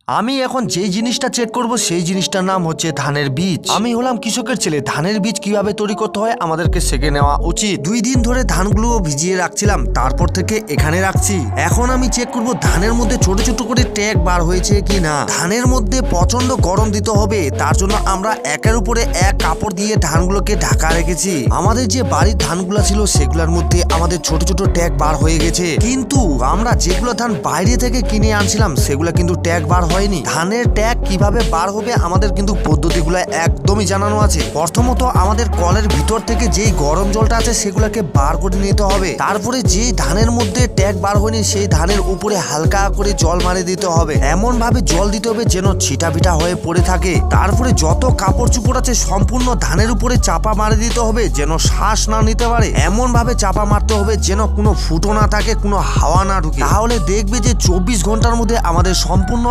আমি এখন যেই জিনিসটা চেক করব সেই জিনিসটার নাম হচ্ছে ধানের বীজ। আমি হলাম কৃষকের ছেলে, ধানের বীজ কিভাবে তৈরি করতে হয় আমাদেরকে শিখে নেওয়া উচিত। 2 দিন ধরে ধানগুলো ভিজিয়ে রাখছিলাম, তারপর থেকে এখানে রাখছি। এখন আমি চেক করব ধানের মধ্যে ছোট ছোট করে ট্যাগ বার হয়েছে কি না। ধানের মধ্যে প্রচন্ড গরম দিতে হবে, তার জন্য আমরা একের উপরে এক কাপড় দিয়ে ধানগুলোকে ঢাকা রেখেছি। আমাদের যে বাড়ির ধানগুলো ছিল সেগুলোর মধ্যে আমাদের ছোট ছোট ট্যাগ বার হয়ে গেছে, কিন্তু আমরা যেগুলো ধান বাইরে থেকে কিনে আনছিলাম সেগুলো কিন্তু ট্যাগ বার হয়নি। ধানের ট্যাগ কিভাবে বার হবে আমাদের কিন্তু পদ্ধতিগুলো একদমই জানানো আছে। প্রথমত আমাদের কলের ভিতর থেকে যেই গরম জলটা আছে সেগুলোকে বার করে নিতে হবে। তারপরে যেই ধানের মধ্যে ট্যাগ বার হয়নি সেই ধানের উপরে হালকা করে জল মারে দিতে হবে, এমন ভাবে জল দিতে হবে যেন ছিটা পিটা হয়ে পড়ে থাকে। তারপরে যত কাপড় চোপড় আছে সম্পূর্ণ ধানের উপরে চাপা মারে দিতে হবে যেন শ্বাস না নিতে পারে। এমন ভাবে চাপা মারতে হবে যেন কোনো ফুটো না থাকে, কোনো হাওয়া না ঢুকে। তাহলে দেখবে যে 24 ঘন্টার মধ্যে আমাদের সম্পূর্ণ